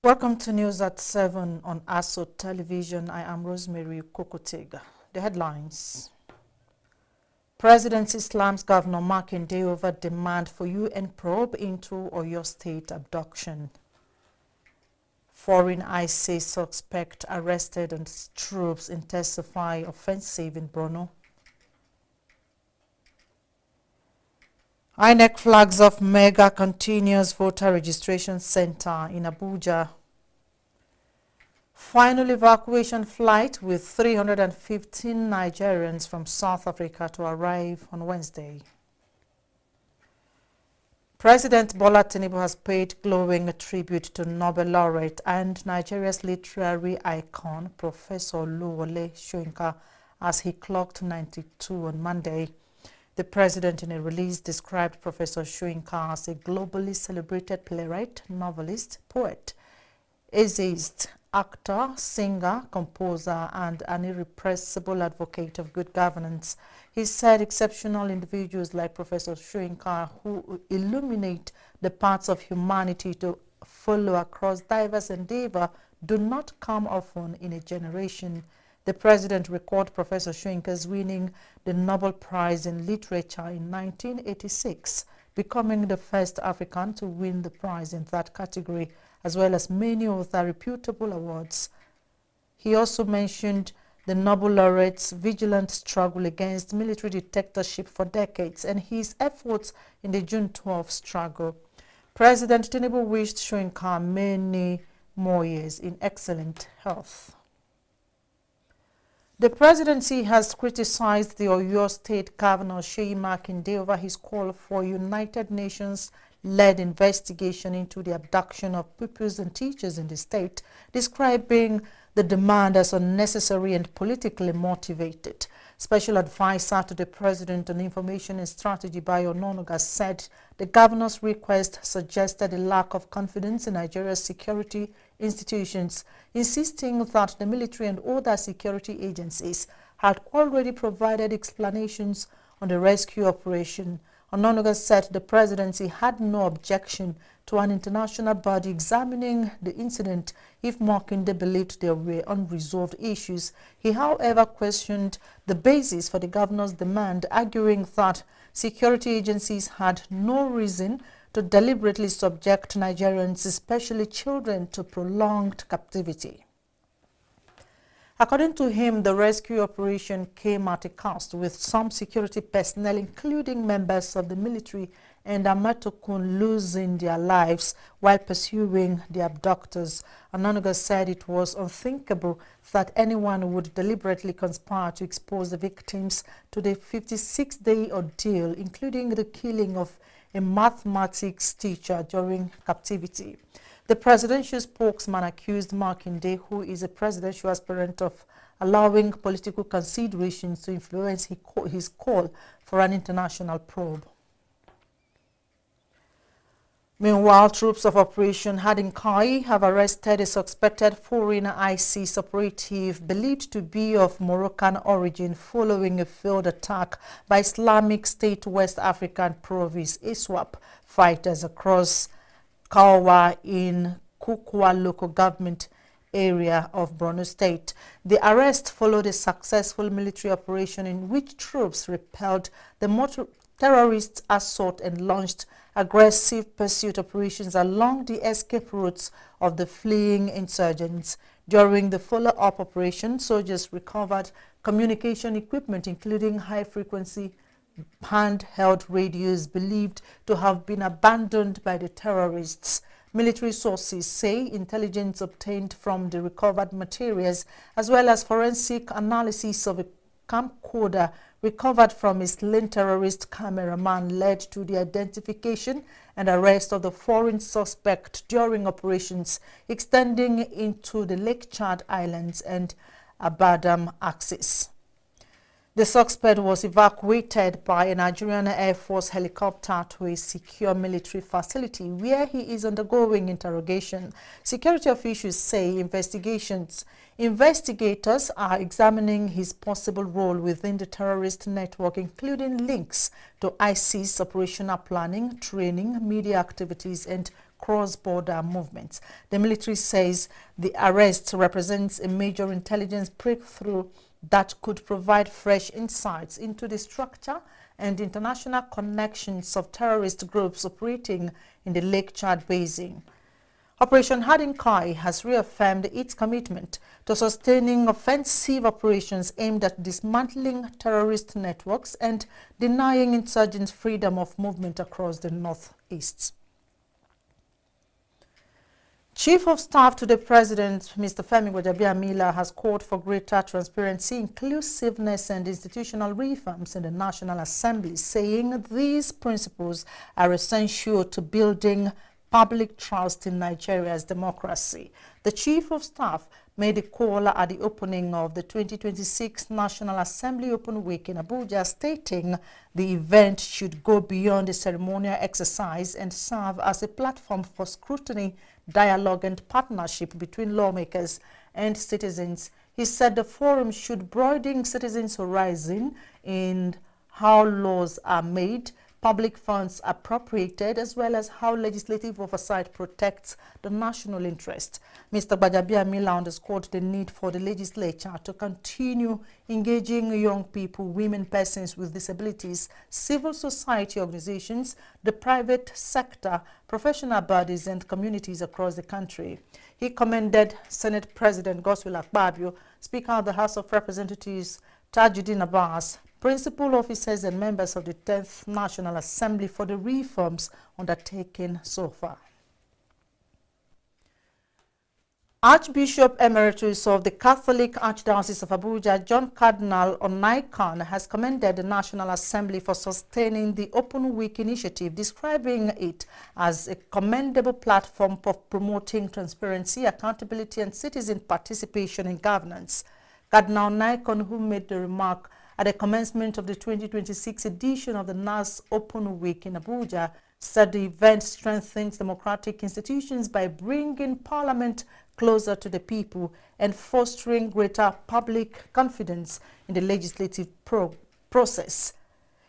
Welcome to News at 7 on ASO Television. I am Rosemary Kokotega. The headlines. President Islam's Governor Makinde over demand for UN probe into Oyo State abduction. Foreign ISIS suspect arrested and troops intensify offensive in Borno. INEC flags off mega continuous voter registration center in Abuja. Final evacuation flight with 315 Nigerians from South Africa to arrive on Wednesday. President Bola Tinubu has paid glowing tribute to Nobel laureate and Nigeria's literary icon, Professor Oluwole Soyinka, as he clocked 92 on Monday. The president, in a release, described Professor Soyinka as a globally celebrated playwright, novelist, poet, essayist, actor, singer, composer, and an irrepressible advocate of good governance. He said exceptional individuals like Professor Soyinka, who illuminate the paths of humanity to follow across diverse endeavor, do not come often in a generation. The president recalled Professor Soyinka's winning the Nobel Prize in Literature in 1986, becoming the first African to win the prize in that category, as well as many other reputable awards. He also mentioned the Nobel laureate's vigilant struggle against military dictatorship for decades and his efforts in the June 12 struggle. President Tinubu wished Soyinka many more years in excellent health. The presidency has criticized the Oyo State Governor Seyi Makinde over his call for United Nations-led investigation into the abduction of pupils and teachers in the state, describing the demand as unnecessary and politically motivated. Special advisor to the President on Information and Strategy, Bayo Ononuga, said the governor's request suggested a lack of confidence in Nigeria's security institutions, insisting that the military and other security agencies had already provided explanations on the rescue operation. Ononuga said the presidency had no objection to an international body examining the incident if Makinde believed there were unresolved issues. He, however, questioned the basis for the governor's demand, arguing that security agencies had no reason to deliberately subject Nigerians, especially children, to prolonged captivity. According to him, the rescue operation came at a cost, with some security personnel, including members of the military and Amatokun, losing their lives while pursuing the abductors. Ononuga said it was unthinkable that anyone would deliberately conspire to expose the victims to the 56-day ordeal, including the killing of a mathematics teacher during captivity. The presidential spokesman accused Makinde, who is a presidential aspirant, of allowing political considerations to influence his call for an international probe. Meanwhile, troops of Operation Hadinkai have arrested a suspected foreign ISIS operative believed to be of Moroccan origin following a failed attack by Islamic State West African province ISWAP fighters across Kawa in Kukwa local government area of Borno State. The arrest followed a successful military operation in which troops repelled the terrorist assault and launched aggressive pursuit operations along the escape routes of the fleeing insurgents. During the follow-up operation, soldiers recovered communication equipment, including high-frequency handheld radios believed to have been abandoned by the terrorists. Military sources say intelligence obtained from the recovered materials, as well as forensic analysis of a camcorder recovered from a slain terrorist cameraman, led to the identification and arrest of the foreign suspect during operations extending into the Lake Chad Islands and Abadam axis. The suspect was evacuated by a Nigerian Air Force helicopter to a secure military facility where he is undergoing interrogation. Security officials say investigators are examining his possible role within the terrorist network, including links to ISIS operational planning, training, media activities, and cross-border movements. The military says the arrest represents a major intelligence breakthrough that could provide fresh insights into the structure and international connections of terrorist groups operating in the Lake Chad Basin. Operation Hardin Kai has reaffirmed its commitment to sustaining offensive operations aimed at dismantling terrorist networks and denying insurgents freedom of movement across the northeast. Chief of Staff to the President, Mr. Femi Gbajabiamila, has called for greater transparency, inclusiveness, and institutional reforms in the National Assembly, saying these principles are essential to building public trust in Nigeria's democracy. The Chief of Staff made a call at the opening of the 2026 National Assembly Open Week in Abuja, stating the event should go beyond a ceremonial exercise and serve as a platform for scrutiny, dialogue, and partnership between lawmakers and citizens. He said the forum should broaden citizens' horizon in how laws are made, public funds appropriated, as well as how legislative oversight protects the national interest. Mr. Gbajabiamila underscored the need for the legislature to continue engaging young people, women, persons with disabilities, civil society organizations, the private sector, professional bodies, and communities across the country. He commended Senate President Godswill Akpabio, Speaker of the House of Representatives Tajuddin Abbas, principal officers and members of the 10th National Assembly for the reforms undertaken so far. Archbishop Emeritus of the Catholic Archdiocese of Abuja, John Cardinal Onaikan, has commended the National Assembly for sustaining the Open Week initiative, describing it as a commendable platform for promoting transparency, accountability, and citizen participation in governance. Cardinal Onaikan, who made the remark at the commencement of the 2026 edition of the NAS Open Week in Abuja, said the event strengthens democratic institutions by bringing Parliament closer to the people and fostering greater public confidence in the legislative process.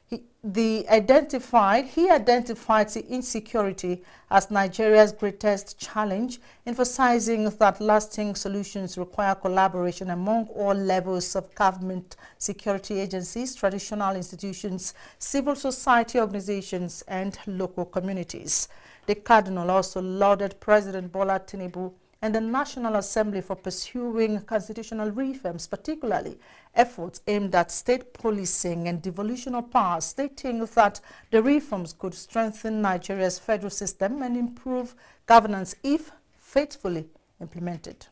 He identified the insecurity as Nigeria's greatest challenge, emphasizing that lasting solutions require collaboration among all levels of government, security agencies, traditional institutions, civil society organizations, and local communities. The Cardinal also lauded President Bola Tinubu and the National Assembly for pursuing constitutional reforms, particularly efforts aimed at state policing and devolution of power, stating that the reforms could strengthen Nigeria's federal system and improve governance if faithfully implemented.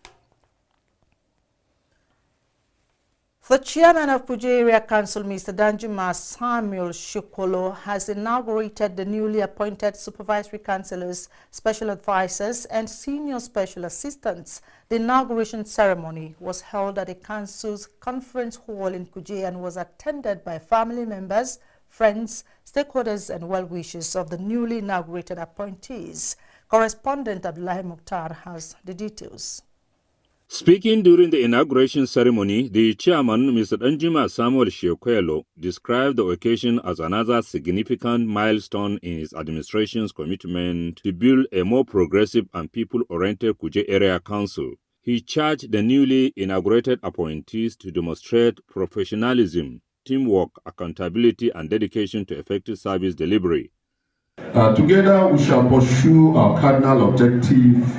The chairman of Kuje Area Council, Mr. Danjuma Samuel Shukolo, has inaugurated the newly appointed supervisory councillors, special advisors, and senior special assistants. The inauguration ceremony was held at the council's conference hall in Kuje and was attended by family members, friends, stakeholders, and well-wishers of the newly inaugurated appointees. Correspondent Abdullahi Mukhtar has the details. Speaking during the inauguration ceremony, the chairman, Mr. Danjuma Samuel Shiokwelo, described the occasion as another significant milestone in his administration's commitment to build a more progressive and people-oriented Kuje Area Council. He charged the newly inaugurated appointees to demonstrate professionalism, teamwork, accountability, and dedication to effective service delivery. Together, we shall pursue our cardinal objective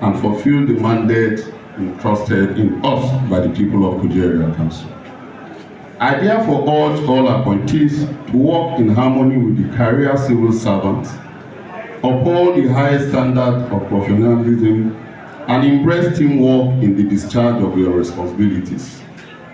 and fulfill the mandate entrusted in us by the people of Kuje Area Council. I therefore urge all appointees to work in harmony with the career civil servants, uphold the highest standard of professionalism, and embrace teamwork in the discharge of your responsibilities.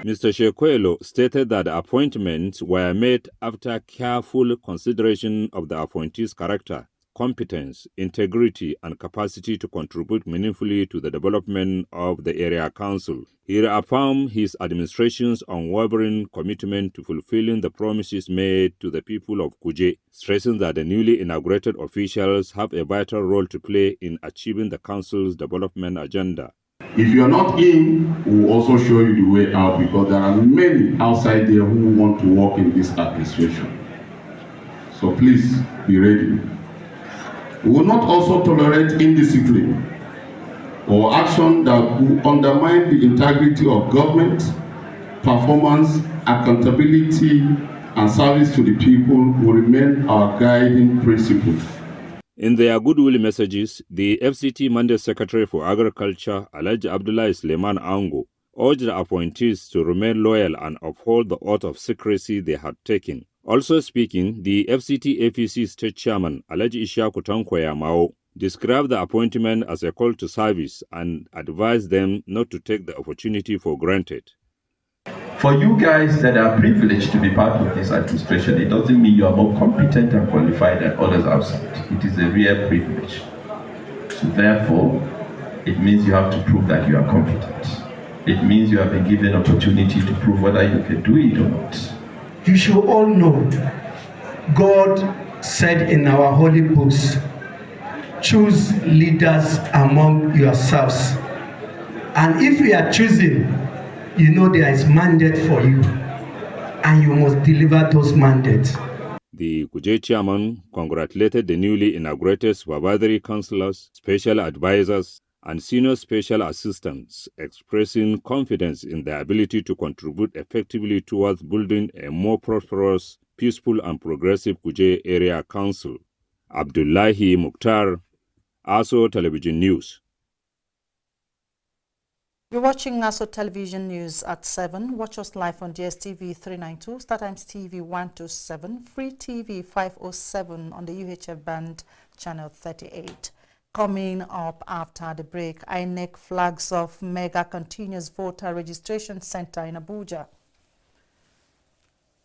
Mr. Shekwelo stated that the appointments were made after careful consideration of the appointee's character, competence, integrity, and capacity to contribute meaningfully to the development of the area council. He reaffirmed his administration's unwavering commitment to fulfilling the promises made to the people of Kuje, stressing that the newly inaugurated officials have a vital role to play in achieving the council's development agenda. If you are not in, we will also show you the way out, because there are many outside there who want to work in this administration. So please be ready. We will not also tolerate indiscipline or action that will undermine the integrity of government, performance, accountability, and service to the people will remain our guiding principles. In their goodwill messages, the FCT Mandate Secretary for Agriculture, Alhaji Abdullahi Suleiman Ango, urged the appointees to remain loyal and uphold the oath of secrecy they had taken. Also speaking, the FCT APC State Chairman, Alhaji Ishaku Tankwaya Mao, described the appointment as a call to service and advised them not to take the opportunity for granted. For you guys that are privileged to be part of this administration, it doesn't mean you are more competent and qualified than others outside. It is a real privilege. So therefore, it means you have to prove that you are competent. It means you have been given opportunity to prove whether you can do it or not. You should all know, God said in our holy books, choose leaders among yourselves. And if we are choosing, you know there is mandate for you, and you must deliver those mandates. The Kuje chairman congratulated the newly inaugurated supervisory councillors, special advisors, and senior special assistants, expressing confidence in their ability to contribute effectively towards building a more prosperous, peaceful, and progressive Kuje Area Council. Abdullahi Mukhtar, ASO Television News. You're watching ASO Television News at 7. Watch us live on DSTV 392, StarTimes TV 127, Free TV 507 on the UHF band channel 38. Coming up after the break, INEC flags off mega continuous voter registration center in Abuja.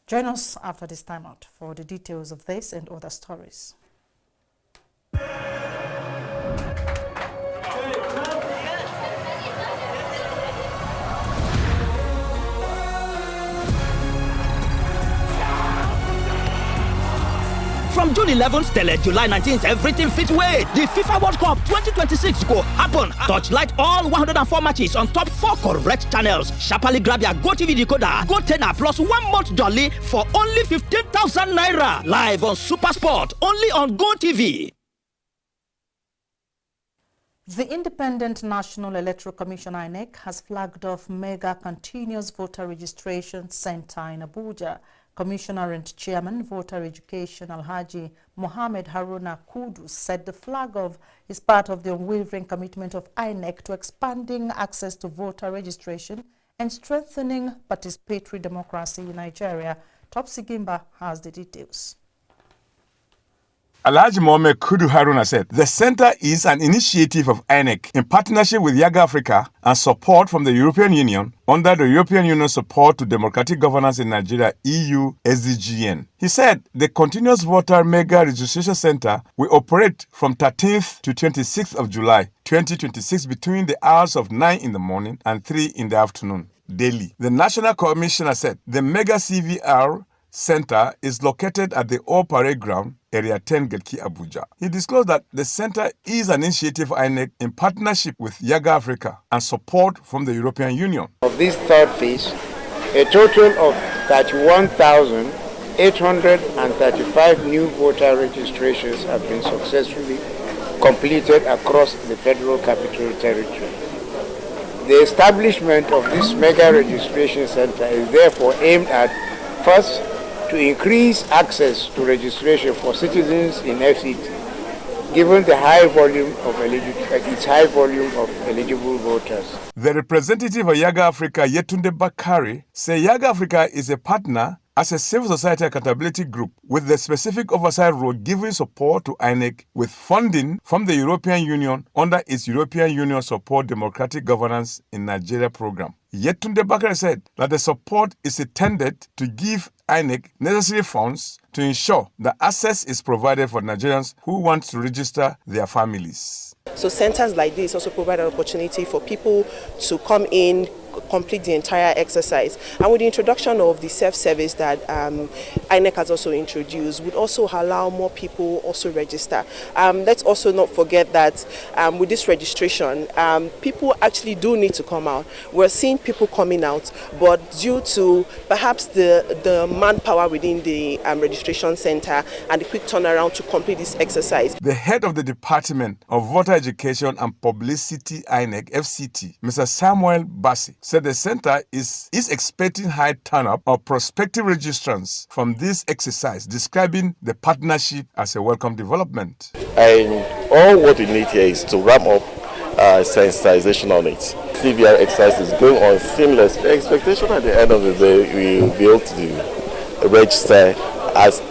Join us after this timeout for the details of this and other stories. From June 11th till July 19th, everything fit way. The FIFA World Cup 2026 go happen. Touchlight all 104 matches on top 4 correct channels. Sharply grab your GoTV decoder, GoTenna plus 1 month jolly for only 15,000 naira. Live on Super Sport, only on GoTV. The Independent National Electoral Commission INEC has flagged off mega continuous voter registration center in Abuja. Commissioner and Chairman Voter Education Alhaji Mohammed Haruna Kudu said the flag off is part of the unwavering commitment of INEC to expanding access to voter registration and strengthening participatory democracy in Nigeria. Topsy Gimba has the details. Alhaji Mohammed Kudu Haruna said the center is an initiative of INEC in partnership with Yaga Africa and support from the European Union under the European Union Support to Democratic Governance in Nigeria EU SDGN. He said the Continuous Voter Mega Registration Center will operate from 13th to 26th of July 2026 between the hours of 9 in the morning and 3 in the afternoon daily. The National Commissioner said the Mega CVR Center is located at the Old Parade Ground, Area 10, Getki, Abuja. He disclosed that the center is an initiative of INEC in partnership with Yaga Africa and support from the European Union. Of this third phase, a total of 31,835 new voter registrations have been successfully completed across the Federal Capital Territory. The establishment of this mega registration center is therefore aimed at, first, to increase access to registration for citizens in FCT, given the high volume of eligible voters. The representative of Yaga Africa, Yetunde Bakari, said Yaga Africa is a partner as a civil society accountability group with the specific oversight role giving support to INEC with funding from the European Union under its European Union Support Democratic Governance in Nigeria program. Yetunde Bakari said that the support is intended to give INEC necessary funds to ensure that access is provided for Nigerians who want to register their families. So centers like this also provide an opportunity for people to come in, complete the entire exercise. And with the introduction of the self-service that INEC has also introduced, would also allow more people also register. Let's also not forget that with this registration, people actually do need to come out. We're seeing people coming out, but due to perhaps the manpower within the registration center and the quick turnaround to complete this exercise. The head of the Department of Voter Education and Publicity, INEC, FCT, Mr. Samuel Bassi, said the center is expecting high turnout of prospective registrants from this exercise, describing the partnership as a welcome development. And all what we need here is to ramp up sensitization on it. CVR exercise is going on seamless. The expectation at the end of the day, we will be able to register as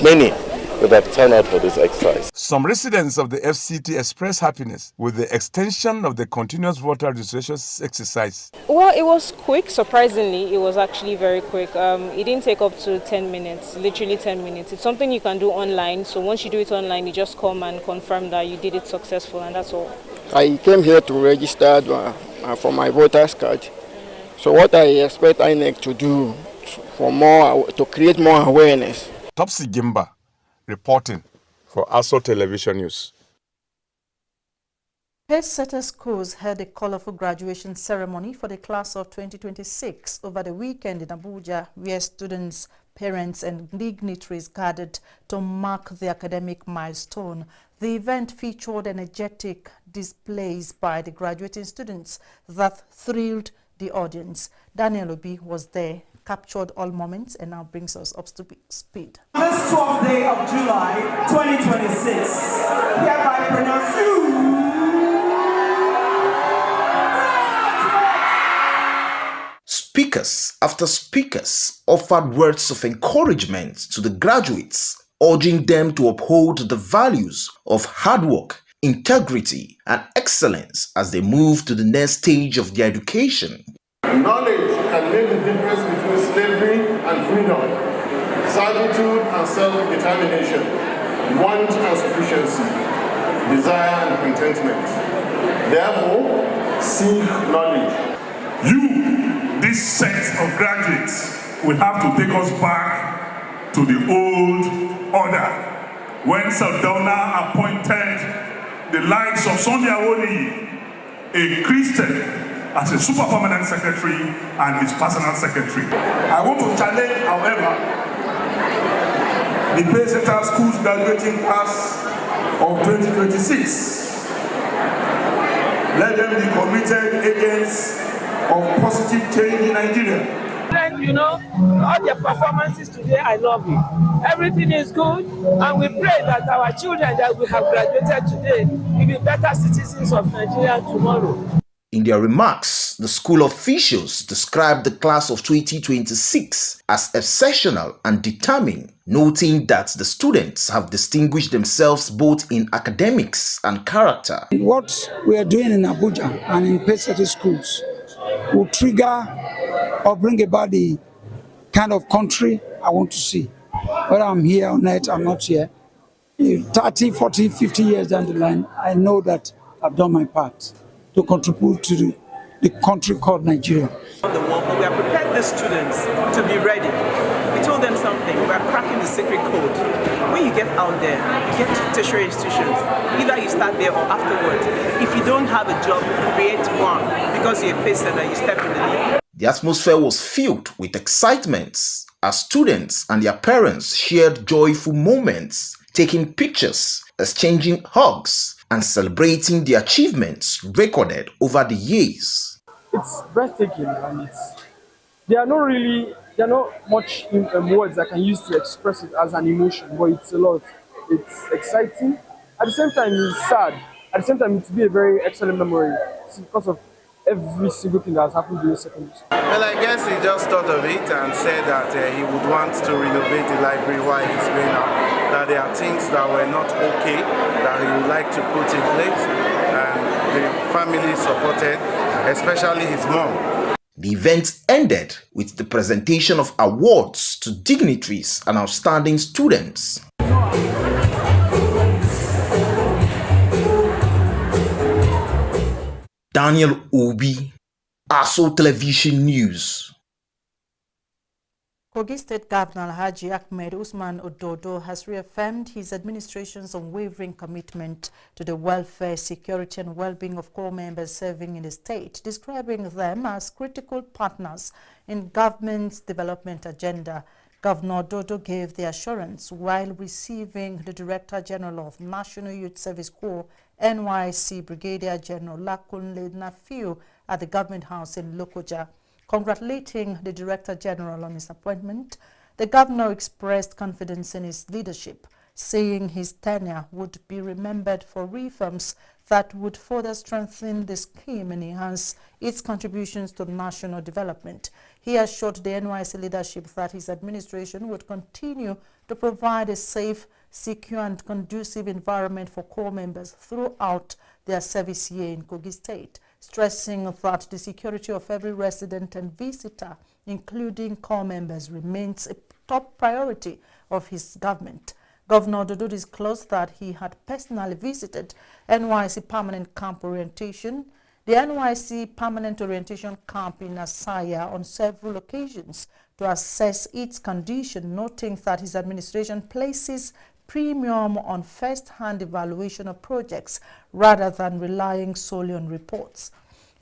many that have turned out for this exercise. Some residents of the FCT expressed happiness with the extension of the continuous voter registration exercise. Well, it was quick. Surprisingly, it was actually very quick. It didn't take up to 10 minutes, literally 10 minutes. It's something you can do online. So once you do it online, you just come and confirm that you did it successful, and that's all. I came here to register for my voter's card. So what I expect INEC to do to create more awareness. Topsy Gimba reporting for ASO Television News. Pacesetter Schools held a colorful graduation ceremony for the class of 2026 over the weekend in Abuja, where students, parents and dignitaries gathered to mark the academic milestone. The event featured energetic displays by the graduating students that thrilled the audience. Daniel Obi was there, captured all moments, and now brings us up to speed. This 12th day of July 2026, hereby pronounce you. Speakers after speakers offered words of encouragement to the graduates, urging them to uphold the values of hard work, integrity, and excellence as they move to the next stage of their education. Knowledge can make the difference between slavery and freedom, servitude and self-determination, want and sufficiency, desire and contentment. Therefore, seek knowledge. This set of graduates will have to take us back to the old order when Sardauna appointed the likes of Sunday Awoniyi, a Christian, as a super permanent secretary and his personal secretary. I want to challenge, however, the Pacesetter Schools graduating class of 2026. Let them be committed agents of positive change in Nigeria. You know, all their performances today, I love it. Everything is good, and we pray that our children that we have graduated today will be better citizens of Nigeria tomorrow. In their remarks, the school officials described the class of 2026 as exceptional and determined, noting that the students have distinguished themselves both in academics and character. What we are doing in Abuja and in Pacesetter Schools will trigger or bring about the kind of country I want to see. Whether I'm here or not, I'm not here. 30, 40, 50 years down the line, I know that I've done my part to contribute to the country called Nigeria. We have prepared the students to be ready. We told them something, we are cracking the secret code. When you get out there, you get to tertiary institutions, either you start there or afterwards. If you don't have a job, create one, because you're a Pacesetter, you step in the lead. The atmosphere was filled with excitement as students and their parents shared joyful moments, taking pictures, exchanging hugs, and celebrating the achievements recorded over the years. It's breathtaking, and there are not much words I can use to express it as an emotion, but it's a lot. It's exciting. At the same time, it's sad. At the same time, it will be a very excellent memory because of every single thing that has happened during secondary school. Well, I guess he just thought of it and said that he would want to renovate the library while he's going out, that there are things that were not okay that he would like to put in place, and the family supported, especially his mom. The event ended with the presentation of awards to dignitaries and outstanding students. Daniel Obi, ASO Television News. Kogi State Governor Haji Ahmed Usman Ododo has reaffirmed his administration's unwavering commitment to the welfare, security and well-being of corps members serving in the state, describing them as critical partners in government's development agenda. Governor Ododo gave the assurance while receiving the Director General of National Youth Service Corps, NYSC Brigadier General Lakunle Nafiu, at the Government House in Lokoja. Congratulating the Director General on his appointment, the governor expressed confidence in his leadership, saying his tenure would be remembered for reforms that would further strengthen the scheme and enhance its contributions to national development. He assured the NYSC leadership that his administration would continue to provide a safe, secure and conducive environment for corps members throughout their service year in Kogi State, stressing that the security of every resident and visitor, including corps members, remains a top priority of his government. Governor Ododo disclosed that he had personally visited NYSC Permanent Camp Orientation, the NYSC Permanent Orientation Camp in Asaya on several occasions to assess its condition, noting that his administration places premium on first-hand evaluation of projects rather than relying solely on reports.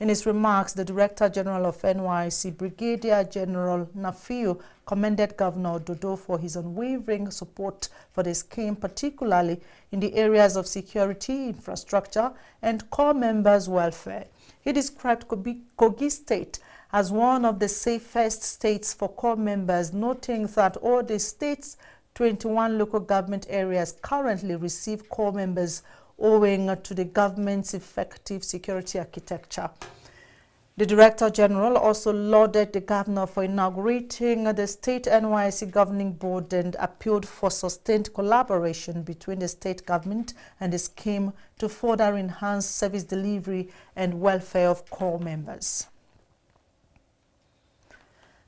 In his remarks, the Director General of NYSC, Brigadier General Nafiu, commended Governor Ododo for his unwavering support for the scheme, particularly in the areas of security, infrastructure, and corps members' welfare. He described Kogi State as one of the safest states for corps members, noting that all the state's 21 local government areas currently receive corps members owing to the government's effective security architecture. The Director General also lauded the governor for inaugurating the State NYSC Governing Board and appealed for sustained collaboration between the state government and the scheme to further enhance service delivery and welfare of corps members.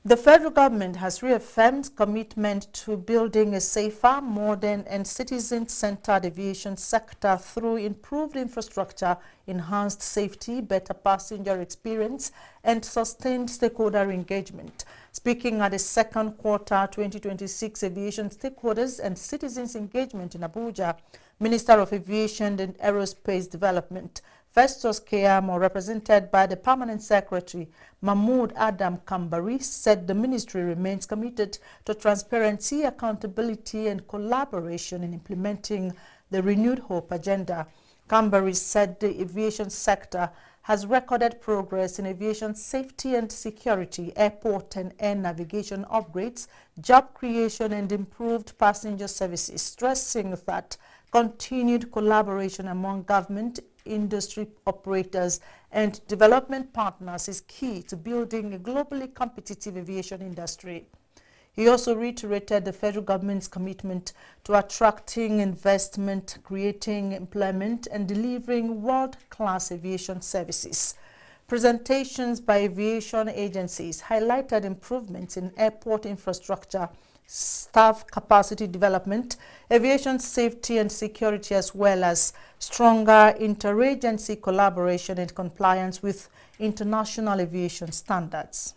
The federal government has reaffirmed commitment to building a safer, modern and citizen-centered aviation sector through improved infrastructure, enhanced safety, better passenger experience and sustained stakeholder engagement. Speaking at the second quarter 2026 aviation stakeholders and citizens engagement in Abuja, Minister of Aviation and Aerospace Development Festus Keyamo, represented by the Permanent Secretary Mahmood Adam Kambari, said the ministry remains committed to transparency, accountability and collaboration in implementing the Renewed Hope agenda. Kambari said the aviation sector has recorded progress in aviation safety and security, airport and air navigation upgrades, job creation and improved passenger services, stressing that continued collaboration among government, industry operators and development partners is key to building a globally competitive aviation industry. He also reiterated the federal government's commitment to attracting investment, creating employment and delivering world-class aviation services. Presentations by aviation agencies highlighted improvements in airport infrastructure, staff capacity development, aviation safety and security, as well as stronger interagency collaboration and compliance with international aviation standards.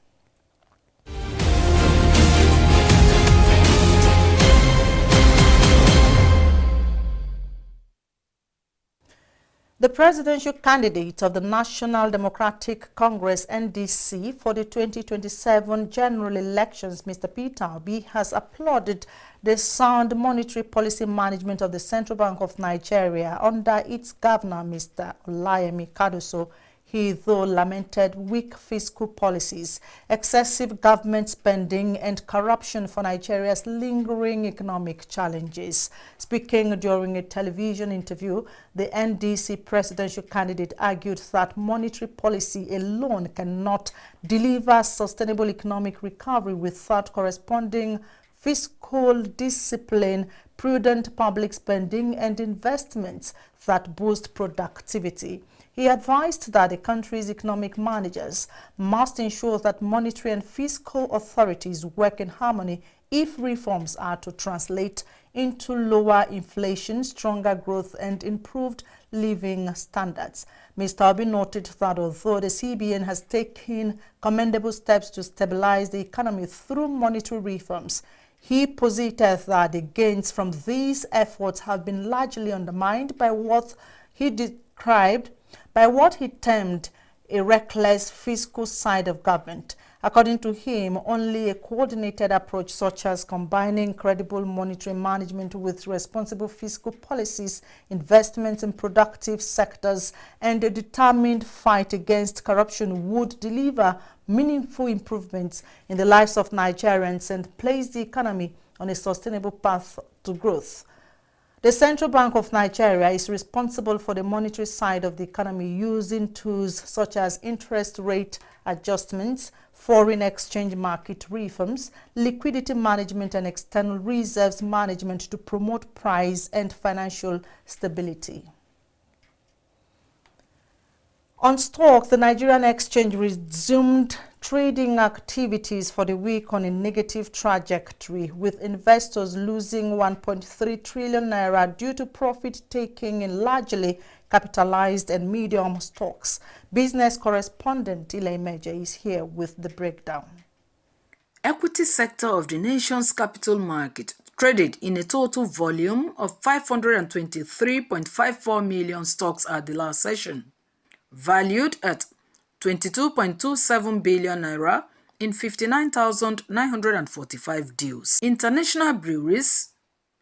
The presidential candidate of the National Democratic Congress (NDC) for the 2027 general elections, Mr. Peter Obi, has applauded the sound monetary policy management of the Central Bank of Nigeria under its governor, Mr. Olayemi Kadoso. He, though, lamented weak fiscal policies, excessive government spending and corruption for Nigeria's lingering economic challenges. Speaking during a television interview, the NDC presidential candidate argued that monetary policy alone cannot deliver sustainable economic recovery without corresponding fiscal discipline, prudent public spending and investments that boost productivity. He advised that the country's economic managers must ensure that monetary and fiscal authorities work in harmony if reforms are to translate into lower inflation, stronger growth, and improved living standards. Mr. Obi noted that although the CBN has taken commendable steps to stabilize the economy through monetary reforms, he posited that the gains from these efforts have been largely undermined by what he termed a reckless fiscal side of government. According to him, only a coordinated approach such as combining credible monetary management with responsible fiscal policies, investments in productive sectors, and a determined fight against corruption would deliver meaningful improvements in the lives of Nigerians and place the economy on a sustainable path to growth. The Central Bank of Nigeria is responsible for the monetary side of the economy using tools such as interest rate adjustments, foreign exchange market reforms, liquidity management, and external reserves management to promote price and financial stability. On stocks, the Nigerian exchange resumed trading activities for the week on a negative trajectory, with investors losing 1.3 trillion naira due to profit taking in largely capitalized and medium stocks. Business correspondent Ile Meje is here with the breakdown. Equity sector of the nation's capital market traded in a total volume of 523.54 million stocks at the last session, valued at 22.27 billion naira in 59,945 deals. International breweries,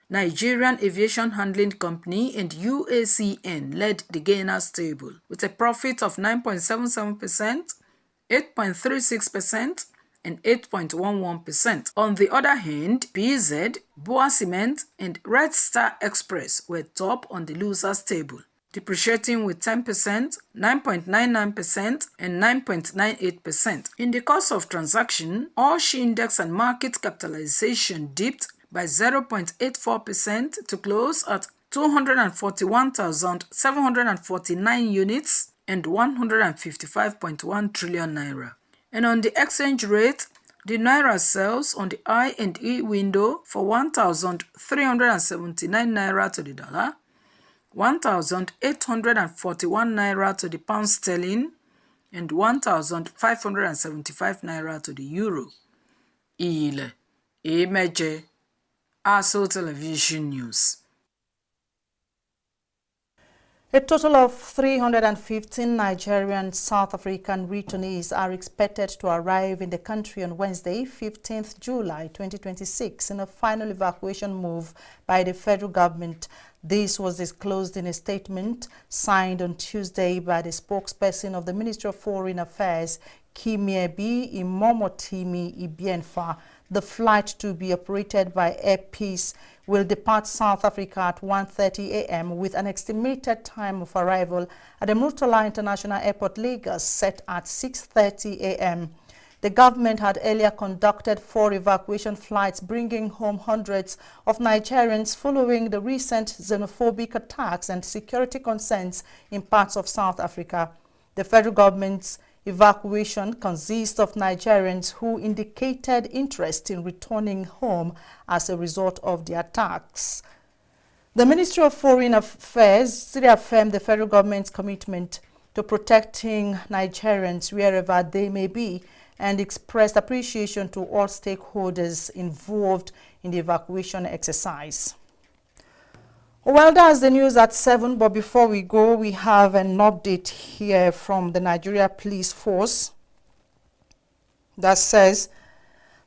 Nigerian Aviation Handling Company and UACN led the gainers table with a profit of 9.77%, 8.36% and 8.11%. On the other hand, BZ, Boa Cement and Red Star Express were top on the losers table, depreciating with 10%, 9.99% and 9.98%. In the course of transaction, all Shi index and market capitalization dipped by 0.84% to close at 241,749 units and 155.1 trillion naira. And on the exchange rate, the naira sells on the I&E window for 1,379 naira to the dollar, 1,841 naira to the pound sterling, and 1,575 naira to the euro. Ile Meje, ASO Television News. A total of 315 Nigerian South African returnees are expected to arrive in the country on Wednesday, 15th July 2026, in a final evacuation move by the federal government. This was disclosed in a statement signed on Tuesday by the spokesperson of the Ministry of Foreign Affairs, Kimiebi Imomotimi Ibienfa. The flight, to be operated by Air Peace, will depart South Africa at 1:30 a.m. with an estimated time of arrival at the Murtala International Airport, Lagos, set at 6:30 a.m. The government had earlier conducted 4 evacuation flights, bringing home hundreds of Nigerians following the recent xenophobic attacks and security concerns in parts of South Africa. The federal government's evacuation consists of Nigerians who indicated interest in returning home as a result of the attacks. The Ministry of Foreign Affairs reaffirmed the federal government's commitment to protecting Nigerians wherever they may be and expressed appreciation to all stakeholders involved in the evacuation exercise. Well, that's the news at 7, but before we go, we have an update here from the Nigeria Police Force that says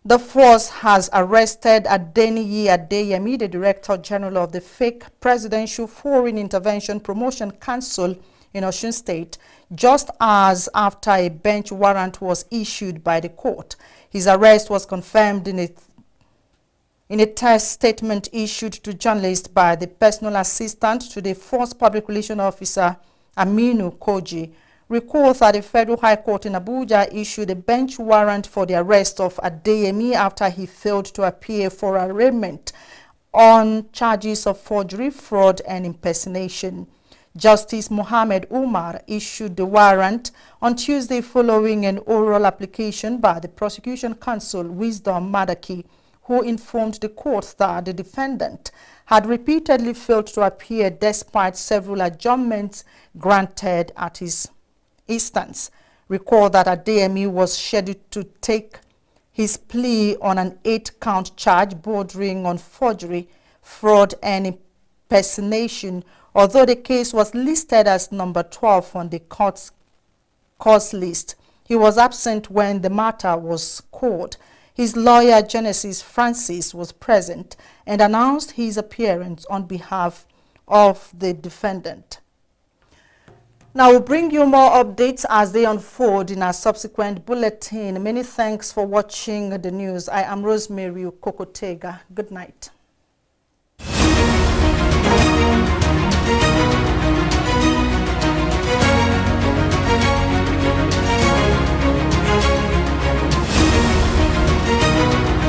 the force has arrested Adeniyi Adeyemi, the Director General of the fake Presidential Foreign Intervention Promotion Council in Osun State, just as after a bench warrant was issued by the court. His arrest was confirmed in a test statement issued to journalists by the personal assistant to the Force Public Relations Officer, Aminu Koji. Recall that the Federal High Court in Abuja issued a bench warrant for the arrest of Adeyemi after he failed to appear for arraignment on charges of forgery, fraud, and impersonation. Justice Mohammed Umar issued the warrant on Tuesday following an oral application by the prosecution counsel, Wisdom Madaki, who informed the court that the defendant had repeatedly failed to appear despite several adjournments granted at his instance. Recall that Adeyemi was scheduled to take his plea on an 8-count charge bordering on forgery, fraud, and impersonation, although the case was listed as number 12 on the court's cause list. He was absent when the matter was called. His lawyer, Genesis Francis, was present and announced his appearance on behalf of the defendant. Now we'll bring you more updates as they unfold in our subsequent bulletin. Many thanks for watching the news. I am Rosemary Kokotega. Good night.